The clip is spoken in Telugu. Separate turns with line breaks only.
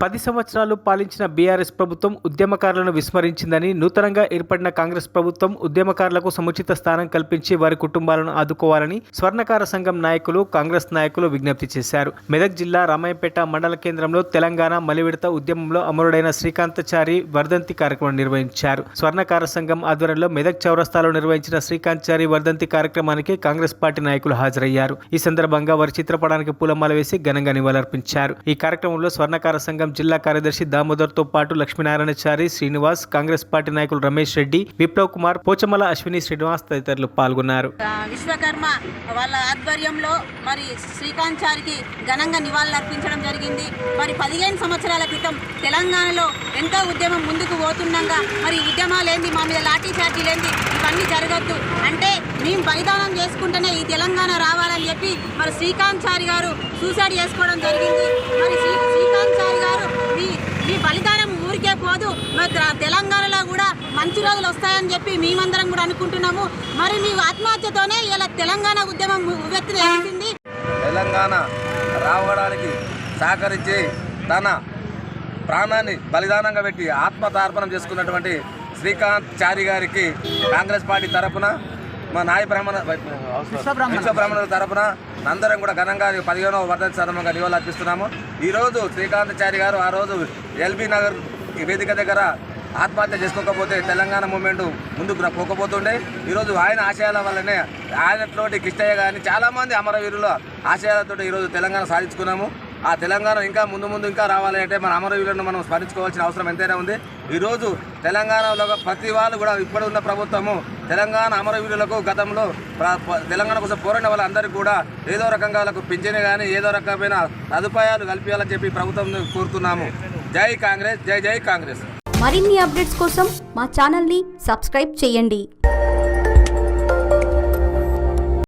10 సంవత్సరాలు పాలించిన బీఆర్ఎస్ ప్రభుత్వం ఉద్యమకారులను విస్మరించిందని, నూతనంగా ఏర్పడిన కాంగ్రెస్ ప్రభుత్వం ఉద్యమకారులకు సముచిత స్థానం కల్పించి వారి కుటుంబాలను ఆదుకోవాలని స్వర్ణకార సంఘం నాయకులు, కాంగ్రెస్ నాయకులు విజ్ఞప్తి చేశారు. మెదక్ జిల్లా రామాయంపేట మండల కేంద్రంలో తెలంగాణ మలివిడత ఉద్యమంలో అమరుడైన శ్రీకాంతాచారి వర్ధంతి కార్యక్రమం నిర్వహించారు. స్వర్ణకార సంఘం ఆధ్వర్యంలో మెదక్ చౌరస్తాలో నిర్వహించిన శ్రీకాంతాచారి వర్ధంతి కార్యక్రమానికి కాంగ్రెస్ పార్టీ నాయకులు హాజరయ్యారు. ఈ సందర్భంగా వారి చిత్రపటానికి పూలమాల వేసి ఘనంగా నివాళులర్పించారు. ఈ కార్యక్రమంలో స్వర్ణకార సంఘం జిల్లా కార్యదర్శి దామోదర్తో పాటు లక్ష్మీనారాయణచారి, శ్రీనివాస్, కాంగ్రెస్ పార్టీ నాయకులు రమేష్ రెడ్డి, విప్లవ్ కుమార్, పోచమల అశ్విని శ్రీనివాస్ తదితరులు పాల్గొన్నారు.
విశ్వకర్మ వాళ్ళ ఆధ్వర్యంలో మరి శ్రీకాంతాచారికి ఘనంగా నివాళులు అర్పించడం జరిగింది. మరి 15 సంవత్సరాల క్రితం తెలంగాణలో ఎంతో ఉద్యమం ముందుకు పోతుండగా మరి ఉద్యమాలేంది, మా మీద లాఠీ చార్జీలేంది, ఇవన్నీ జరగద్దు అంటే మేము బలిదానం చేసుకుంటేనే ఈ తెలంగాణ రావాలని చెప్పి మరి శ్రీకాంతాచారి గారు సూసైడ్ చేసుకోవడం జరిగింది. మరి శ్రీకాంతాచారి గారు మీ బలిదానం ఊరికే పోదు, మరి తెలంగాణలో కూడా మంచి రోజులు వస్తాయని చెప్పి మేమందరం కూడా అనుకుంటున్నాము. మరి మీ ఆత్మహత్యతోనే ఇలా తెలంగాణ ఉద్యమం ఉవ్వెత్తున ఎగిసింది.
తెలంగాణ రావడానికి సహకరించి తన ప్రాణాన్ని బలిదానంగా పెట్టి ఆత్మతార్పణం చేసుకున్నటువంటి శ్రీకాంతాచారి గారికి కాంగ్రెస్ పార్టీ తరఫున, మా నాయ విశ్వబ్రాహ్మణుల తరఫున అందరం కూడా ఘనంగా 15వ వర్ధంతి సందర్భంగా నివాళులు అర్పిస్తున్నాము. ఈరోజు శ్రీకాంతాచారి గారు ఆ రోజు ఎల్బీ నగర్ వేదిక దగ్గర ఆత్మహత్య చేసుకోకపోతే తెలంగాణ మూమెంట్ ముందుకు పోకపోతుండే. ఈరోజు ఆయన ఆశయాల వల్లనే ఆయనతోటి కిష్టయ్య కానీ చాలామంది అమరవీరుల ఆశయాలతో ఈరోజు తెలంగాణ సాధించుకున్నాము. ఆ తెలంగాణ ఇంకా ముందు ఇంకా రావాలి అంటే మన అమరవీరులను మనం స్మరించుకోవాల్సిన అవసరం ఎంతైనా ఉంది. ఈరోజు తెలంగాణలో ప్రతి వాళ్ళు కూడా ఇప్పుడు ఉన్న ప్రభుత్వము తెలంగాణ అమరవీరులకు గతంలో తెలంగాణ కోసం పోరాడిన వాళ్ళందరికీ కూడా ఏదో రకంగా వాళ్ళకు పింఛను కానీ ఏదో రకమైన సదుపాయాలు కల్పించాలని చెప్పి ప్రభుత్వం కోరుతున్నాము. జై కాంగ్రెస్, జై జై కాంగ్రెస్.
మరిన్ని అప్డేట్స్ కోసం మా ఛానల్ని సబ్స్క్రైబ్ చేయండి.